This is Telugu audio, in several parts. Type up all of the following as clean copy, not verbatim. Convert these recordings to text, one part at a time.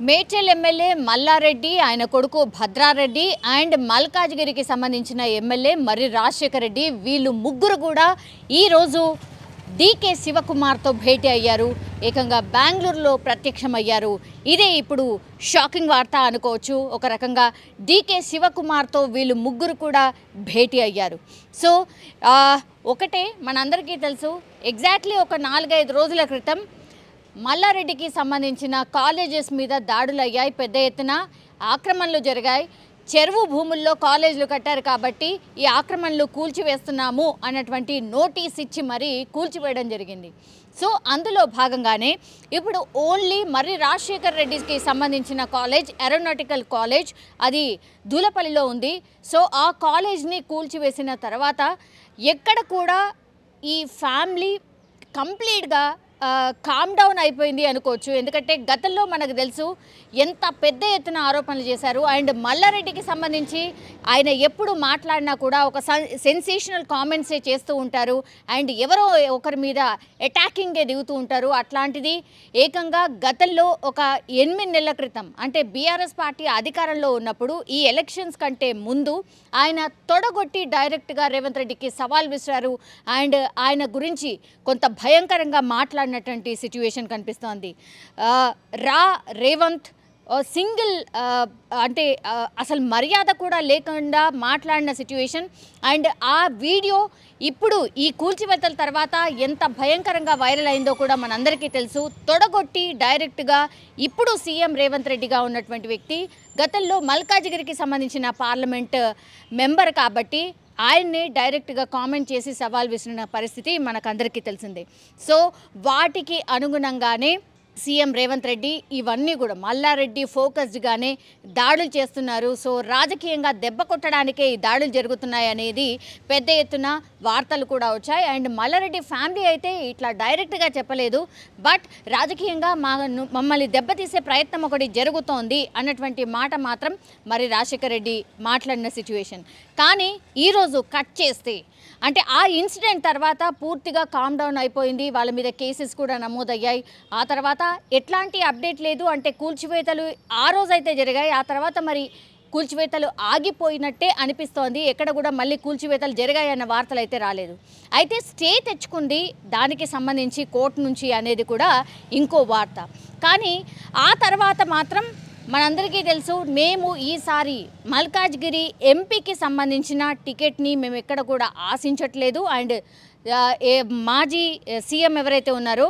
మేడ్చల్ ఎమ్మెల్యే మల్లారెడ్డి ఆయన కొడుకు భద్రారెడ్డి అండ్ మల్కాజ్గిరికి సంబంధించిన ఎమ్మెల్యే మర్రి రాజశేఖర్ రెడ్డి వీళ్ళు ముగ్గురు కూడా ఈ రోజు డీకే శివకుమార్తో భేటీ అయ్యారు. ఏకంగా బెంగళూరులో ప్రత్యక్షమయ్యారు. ఇదే ఇప్పుడు షాకింగ్ వార్త అనుకోవచ్చు. ఒక రకంగా డీకే శివకుమార్తో వీళ్ళు ముగ్గురు కూడా భేటీ అయ్యారు. సో ఒకటే మనందరికీ తెలుసు, ఎగ్జాక్ట్లీ ఒక 4-5 రోజుల క్రితం మల్లారెడ్డికి సంబంధించిన కాలేజెస్ మీద దాడులు అయ్యాయి, పెద్ద ఎత్తున ఆక్రమణలు జరిగాయి. చెరువు భూముల్లో కాలేజీలు కట్టారు కాబట్టి ఈ ఆక్రమణలు కూల్చివేస్తున్నాము అన్నటువంటి నోటీస్ ఇచ్చి మరీ కూల్చివేయడం జరిగింది. సో అందులో భాగంగానే ఇప్పుడు ఓన్లీ మర్రి రాజశేఖర్ రెడ్డికి సంబంధించిన కాలేజ్ ఏరోనాటికల్ కాలేజ్, అది దూలపల్లిలో ఉంది. సో ఆ కాలేజ్ని కూల్చివేసిన తర్వాత ఎక్కడ కూడా ఈ ఫ్యామిలీ కంప్లీట్గా కామ్ డౌన్ అయిపోయింది అనుకోవచ్చు. ఎందుకంటే గతంలో మనకు తెలుసు ఎంత పెద్ద ఎత్తున ఆరోపణలు చేశారు. అండ్ మల్లారెడ్డికి సంబంధించి ఆయన ఎప్పుడు మాట్లాడినా కూడా ఒక సెన్సేషనల్ కామెంట్సే చేస్తూ ఉంటారు. అండ్ ఎవరో ఒకరి మీద అటాకింగే దిగుతూ ఉంటారు. అట్లాంటిది ఏకంగా గతంలో ఒక 8 నెలల క్రితం, అంటే బీఆర్ఎస్ పార్టీ అధికారంలో ఉన్నప్పుడు ఈ ఎలక్షన్స్ కంటే ముందు ఆయన తొడగొట్టి డైరెక్ట్గా రేవంత్ రెడ్డికి సవాల్ విసిరారు. అండ్ ఆయన గురించి కొంత భయంకరంగా మాట్లాడినటువంటి సిచ్యువేషన్ కనిపిస్తోంది. రేవంత్ సింగిల్ అంటే అసలు మర్యాద కూడా లేకుండా మాట్లాడిన సిచ్యువేషన్. అండ్ ఆ వీడియో ఇప్పుడు ఈ కూల్చివేతల తర్వాత ఎంత భయంకరంగా వైరల్ అయిందో కూడా మనందరికీ తెలుసు. తొడగొట్టి డైరెక్ట్గా ఇప్పుడు సీఎం రేవంత్ రెడ్డిగా ఉన్నటువంటి వ్యక్తి గతంలో మల్కాజ్గిరికి సంబంధించిన పార్లమెంట్ మెంబర్ కాబట్టి ఆయన్ని డైరెక్ట్గా కామెంట్ చేసి సవాల్ విసిరిన పరిస్థితి మనకందరికీ తెలిసిందే. సో వాటికి అనుగుణంగానే సీఎం రేవంత్ రెడ్డి ఇవన్నీ కూడా మల్లారెడ్డి ఫోకస్డ్గానే దాడులు చేస్తున్నారు. సో రాజకీయంగా దెబ్బ కొట్టడానికే ఈ దాడులు జరుగుతున్నాయి అనేది పెద్ద ఎత్తున వార్తలు కూడా వచ్చాయి. అండ్ మల్లారెడ్డి ఫ్యామిలీ అయితే ఇట్లా డైరెక్ట్గా చెప్పలేదు, బట్ రాజకీయంగా మమ్మల్ని దెబ్బతీసే ప్రయత్నం ఒకటి జరుగుతోంది అన్నటువంటి మాట మాత్రం మరి రాజశేఖర్ రెడ్డి మాట్లాడిన సిచ్యువేషన్. కానీ ఈరోజు కట్ చేస్తే అంటే ఆ ఇన్సిడెంట్ తర్వాత పూర్తిగా కామ్ డౌన్ అయిపోయింది. వాళ్ళ మీద కేసెస్ కూడా నమోదయ్యాయి. ఆ తర్వాత ఎట్లాంటి అప్డేట్ లేదు. అంటే కూల్చివేతలు ఆ రోజైతే జరిగాయి, ఆ తర్వాత మరి కూల్చివేతలు ఆగిపోయినట్టే అనిపిస్తోంది. ఎక్కడ కూడా మళ్ళీ కూల్చివేతలు జరిగాయి అన్న వార్తలు అయితే రాలేదు. అయితే స్టే తెచ్చుకుంది దానికి సంబంధించి కోర్టు నుంచి అనేది కూడా ఇంకో వార్త. కానీ ఆ తర్వాత మాత్రం మనందరికీ తెలుసు, మేము ఈసారి మల్కాజ్గిరి ఎంపీకి సంబంధించిన టికెట్ని మేము ఎక్కడ కూడా ఆశించట్లేదు. అండ్ మాజీ సీఎం ఎవరైతే ఉన్నారో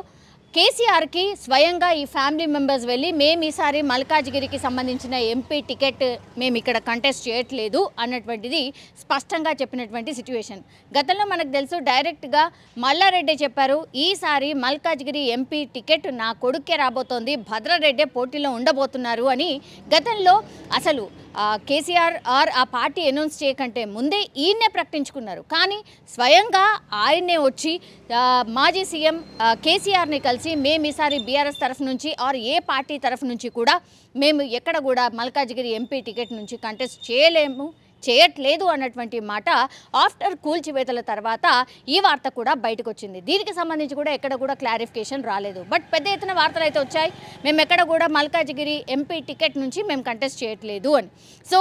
కేసీఆర్కి స్వయంగా ఈ ఫ్యామిలీ మెంబర్స్ వెళ్ళి మేము ఈసారి మల్కాజ్గిరికి సంబంధించిన ఎంపీ టికెట్ మేము ఇక్కడ కంటెస్ట్ చేయట్లేదు అన్నటువంటిది స్పష్టంగా చెప్పినటువంటి సిచ్యువేషన్. గతంలో మనకు తెలుసు డైరెక్ట్గా మల్లారెడ్డి చెప్పారు, ఈసారి మల్కాజ్గిరి ఎంపీ టికెట్ నా కొడుకే రాబోతోంది, భద్రారెడ్డి పోటీలో ఉండబోతున్నారు అని గతంలో అసలు కేసీఆర్ ఆ పార్టీ అనౌన్స్ చేయకంటే ముందే ఈయన్నే ప్రకటించుకున్నారు. కానీ స్వయంగా ఆయన్నే వచ్చి మాజీ సీఎం కేసీఆర్ని కలిసి మేము ఈసారి బీఆర్ఎస్ తరఫు నుంచి ఏ పార్టీ తరఫు నుంచి కూడా మేము ఎక్కడ కూడా మల్కాజ్గిరి ఎంపీ టికెట్ నుంచి కంటెస్ట్ చేయట్లేదు అన్నటువంటి మాట ఆఫ్టర్ కూల్చివేతల తర్వాత ఈ వార్త కూడా బయటకు వచ్చింది. దీనికి సంబంధించి కూడా ఎక్కడ కూడా క్లారిఫికేషన్ రాలేదు. బట్ పెద్ద ఎత్తున వార్తలు అయితే వచ్చాయి, మేము ఎక్కడ కూడా మల్కాజ్గిరి ఎంపీ టికెట్ నుంచి మేము కంటెస్ట్ చేయట్లేదు అని. సో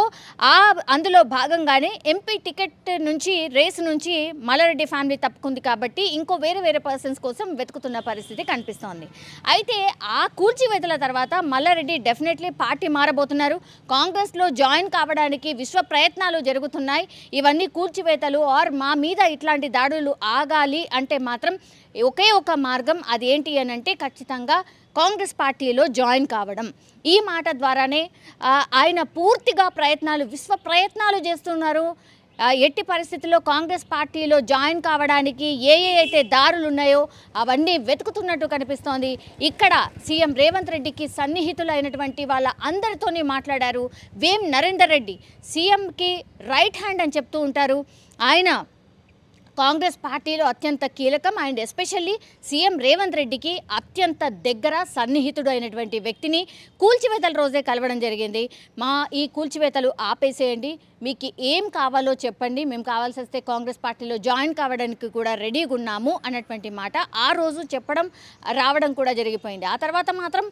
అందులో భాగంగానే ఎంపీ టికెట్ నుంచి రేసు నుంచి మల్లారెడ్డి ఫ్యామిలీ తప్పుకుంది కాబట్టి ఇంకో వేరే పర్సన్స్ కోసం వెతుకుతున్న పరిస్థితి కనిపిస్తోంది. అయితే ఆ కూల్చివేతల తర్వాత మల్లారెడ్డి డెఫినెట్లీ పార్టీ మారబోతున్నారు. కాంగ్రెస్లో జాయిన్ కావడానికి విశ్వ ప్రయత్నాలు జరుగుతున్నాయి. ఇవన్నీ కూల్చివేతలు మా మీద ఇట్లాంటి దాడులు ఆగాలి అంటే మాత్రం ఒకే ఒక మార్గం, అది ఏంటి అని అంటే ఖచ్చితంగా కాంగ్రెస్ పార్టీలో జాయిన్ కావడం. ఈ మాట ద్వారానే ఆయన పూర్తిగా విశ్వ ప్రయత్నాలు చేస్తున్నారు. ఎట్టి పరిస్థితుల్లో కాంగ్రెస్ పార్టీలో జాయిన్ కావడానికి అయితే దారులు ఉన్నాయో అవన్నీ వెతుకుతున్నట్టు కనిపిస్తోంది. ఇక్కడ సీఎం రేవంత్ రెడ్డికి సన్నిహితులైనటువంటి వాళ్ళ అందరితోనే మాట్లాడారు. వేం నరేందర్ రెడ్డి సీఎంకి రైట్ హ్యాండ్ అని చెప్తూ ఉంటారు. ఆయన కాంగ్రెస్ పార్టీలో అత్యంత కీలకం. అండ్ ఎస్పెషల్లీ సీఎం రేవంత్ రెడ్డికి అత్యంత దగ్గర సన్నిహితుడు అయినటువంటి వ్యక్తిని కూల్చివేతల రోజే కలవడం జరిగింది. ఈ కూల్చివేతలు ఆపేసేయండి, మీకు ఏం కావాలో చెప్పండి, మేము కావాల్సి వస్తే కాంగ్రెస్ పార్టీలో జాయిన్ కావడానికి కూడా రెడీగా ఉన్నాము అన్నటువంటి మాట ఆ రోజు చెప్పడం రావడం కూడా జరిగిపోయింది. ఆ తర్వాత మాత్రం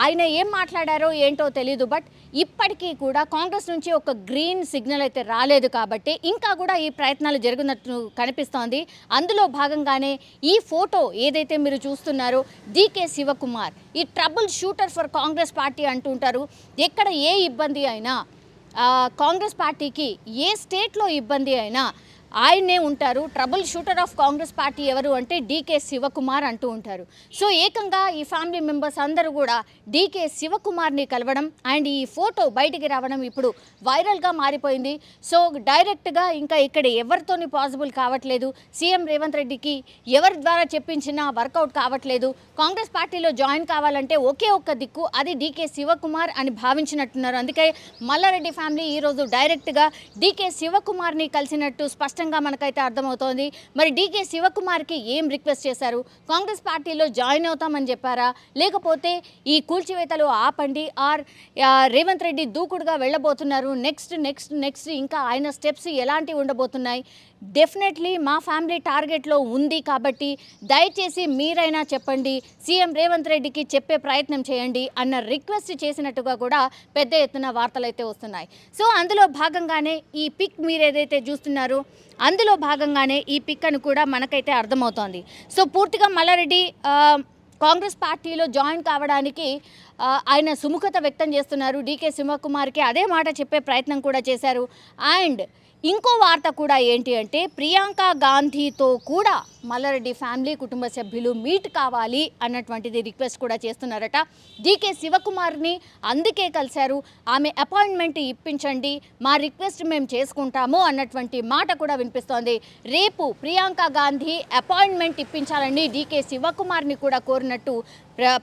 ఆయన ఏం మాట్లాడారో ఏంటో తెలీదు. బట్ ఇప్పటికీ కూడా కాంగ్రెస్ నుంచి ఒక గ్రీన్ సిగ్నల్ అయితే రాలేదు కాబట్టి ఇంకా కూడా ఈ ప్రయత్నాలు జరుగుతున్నట్టు కనిపిస్తోంది. అందులో భాగంగానే ఈ ఫోటో ఏదైతే మీరు చూస్తున్నారో డీకే శివకుమార్ ఈ trouble shooter for Congress party అంటుంటారు. ఎక్కడ ఏ ఇబ్బంది అయినా కాంగ్రెస్ పార్టీకి ఏ స్టేట్లో ఇబ్బంది అయినా ఆయనే ఉంటారు. Trouble shooter of Congress party ఎవరు అంటే డీకే శివకుమార్ అంటూ ఉంటారు. సో ఏకంగా ఈ ఫ్యామిలీ మెంబర్స్ అందరూ కూడా డీకే శివకుమార్ని కలవడం అండ్ ఈ ఫోటో బయటికి రావడం ఇప్పుడు వైరల్గా మారిపోయింది. సో డైరెక్ట్గా ఇంకా ఇక్కడ ఎవరితోని పాసిబుల్ కావట్లేదు. సీఎం రేవంత్ రెడ్డికి ఎవరి ద్వారా చెప్పించినా వర్కౌట్ కావట్లేదు. కాంగ్రెస్ పార్టీలో జాయిన్ కావాలంటే ఒకే ఒక్క దిక్కు, అది డీకే శివకుమార్ అని భావించినట్టున్నారు. అందుకే మల్లారెడ్డి ఫ్యామిలీ ఈరోజు డైరెక్ట్గా డీకే శివకుమార్ని కలిసినట్టు స్పష్టంగా మనకైతే అర్థమవుతోంది. మరి డీకే శివకుమార్కి ఏం రిక్వెస్ట్ చేశారు? కాంగ్రెస్ పార్టీలో జాయిన్ అవుతామని చెప్పారా, లేకపోతే ఈ కూల్చివేతలు ఆపండి ఆర్ రేవంత్ రెడ్డి దూకుడుగా వెళ్ళబోతున్నారు, నెక్స్ట్ ఇంకా ఆయన స్టెప్స్ ఎలాంటివి ఉండబోతున్నాయి? డెఫినెట్లీ మా ఫ్యామిలీ టార్గెట్లో ఉంది కాబట్టి దయచేసి మీరైనా చెప్పండి, సీఎం రేవంత్ రెడ్డికి చెప్పే ప్రయత్నం చేయండి అన్న రిక్వెస్ట్ చేసినట్టుగా కూడా పెద్ద ఎత్తున వార్తలు అయితే వస్తున్నాయి. సో అందులో భాగంగానే ఈ పిక్ మీరు ఏదైతే చూస్తున్నారో అందులో భాగంగానే ఈ పిక్ అని కూడా మనకైతే అర్థమవుతోంది. సో పూర్తిగా మల్లారెడ్డి కాంగ్రెస్ పార్టీలో జాయిన్ కావడానికి ఆయన సుముఖత వ్యక్తం చేస్తున్నారు. డీకే శివకుమార్కి అదే మాట చెప్పే ప్రయత్నం కూడా చేశారు. అండ్ ఇంకో వార్త కూడా ఏంటి అంటే ప్రియాంక గాంధీతో కూడా మల్లారెడ్డి ఫ్యామిలీ కుటుంబ సభ్యులు మీట్ కావాలి అన్నటువంటిది రిక్వెస్ట్ కూడా చేస్తున్నారట. డీకే శివకుమార్ని అందుకే కలిశారు, ఆమె అపాయింట్మెంట్ ఇప్పించండి, మా రిక్వెస్ట్ మేము చేసుకుంటాము అన్నటువంటి మాట కూడా వినిపిస్తోంది. రేపు ప్రియాంక గాంధీ అపాయింట్మెంట్ ఇప్పించాలని డీకే శివకుమార్ని కూడా కోరినట్టు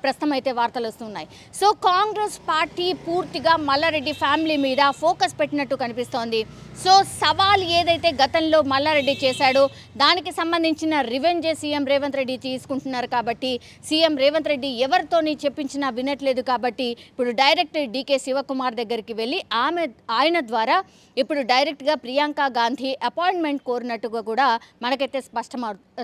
ప్రస్తుతం అయితే వార్తలు వస్తున్నాయి. సో కాంగ్రెస్ పార్టీ పూర్తిగా మల్లారెడ్డి ఫ్యామిలీ మీద ఫోకస్ పెట్టినట్టు కనిపిస్తోంది. సో సవాల్ ఏదైతే గతంలో మల్లారెడ్డి చేశాడో దానికి సంబంధించిన రివెంజ్ సీఎం రేవంత్ రెడ్డి తీసుకుంటున్నారు. కాబట్టి సీఎం రేవంత్ రెడ్డి ఎవరితోని చెప్పించినా వినట్లేదు. కాబట్టి ఇప్పుడు డైరెక్ట్ డీకే శివకుమార్ దగ్గరికి వెళ్ళి ఆయన ద్వారా ఇప్పుడు డైరెక్ట్గా ప్రియాంక గాంధీ అపాయింట్మెంట్ కోరినట్టుగా కూడా మనకైతే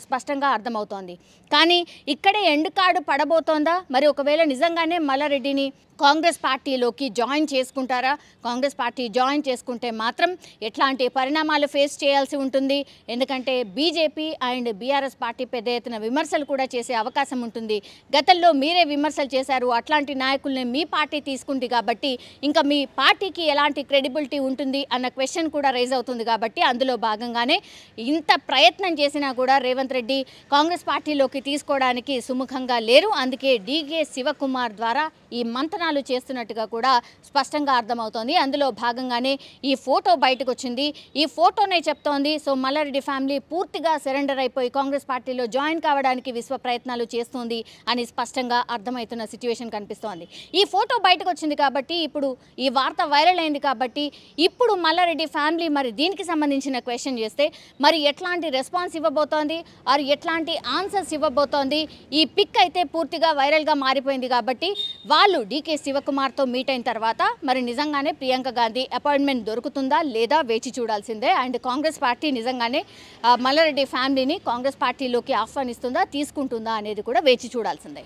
స్పష్టంగా అర్థమవుతోంది. కానీ ఇక్కడే ఎండ్ కార్డు పడబోతోందా? మరి ఒకవేళ నిజంగానే మల్లారెడ్డిని కాంగ్రెస్ పార్టీలోకి జాయిన్ చేసుకుంటారా? కాంగ్రెస్ పార్టీ జాయిన్ చేసుకుంటే మాత్రం ఎట్లాంటి పరిణామాలు ఫేస్ చేయాల్సి ఉంటుంది? ఎందుకంటే బీజేపీ అండ్ బీఆర్ఎస్ పార్టీ పెద్ద ఎత్తున విమర్శలు కూడా చేసే అవకాశం ఉంటుంది. గతంలో మీరే విమర్శలు చేశారు, అట్లాంటి నాయకుల్ని మీ పార్టీ తీసుకుంది కాబట్టి ఇంకా మీ పార్టీకి ఎలాంటి క్రెడిబిలిటీ ఉంటుంది అన్న క్వశ్చన్ కూడా రైజ్ అవుతుంది. కాబట్టి అందులో భాగంగానే ఇంత ప్రయత్నం చేసినా కూడా రేవంత్ రెడ్డి కాంగ్రెస్ పార్టీలోకి తీసుకోవడానికి సుముఖంగా లేరు. అందుకే డీకే శివకుమార్ ద్వారా ఈ మంతనాలు చేస్తున్నట్టుగా కూడా స్పష్టంగా అర్థమవుతోంది. అందులో భాగంగానే ఈ ఫోటో బయటకు వచ్చింది. ఈ ఫోటోనే చెప్తోంది. సో మల్లారెడ్డి ఫ్యామిలీ పూర్తిగా సరెండర్ అయిపోయి కాంగ్రెస్ పార్టీలో జాయిన్ కావడానికి విశ్వ ప్రయత్నాలు చేస్తుంది అని స్పష్టంగా అర్థమవుతున్న సిచ్యువేషన్ కనిపిస్తోంది. ఈ ఫోటో బయటకు వచ్చింది కాబట్టి ఇప్పుడు ఈ వార్త వైరల్ అయింది కాబట్టి ఇప్పుడు మల్లారెడ్డి ఫ్యామిలీ మరి దీనికి సంబంధించిన క్వశ్చన్ చేస్తే మరి ఎట్లాంటి రెస్పాన్స్ ఇవ్వబోతోంది ఆర్ ఎట్లాంటి ఆన్సర్స్ ఇవ్వబోతోంది? ఈ పిక్ అయితే పూర్తిగా వైరల్గా మారిపోయింది కాబట్టి వాళ్ళు డీకే శివకుమార్తో మీట్ అయిన తర్వాత మరి నిజంగానే ప్రియాంక గాంధీ అపాయింట్మెంట్ దొరుకుతుందా లేదా వేచి చూడాల్సిందే. అండ్ కాంగ్రెస్ పార్టీ నిజంగానే మల్లారెడ్డి ఫ్యామిలీని కాంగ్రెస్ పార్టీలోకి ఆహ్వానిస్తుందా, తీసుకుంటుందా అనేది కూడా వేచి చూడాల్సిందే.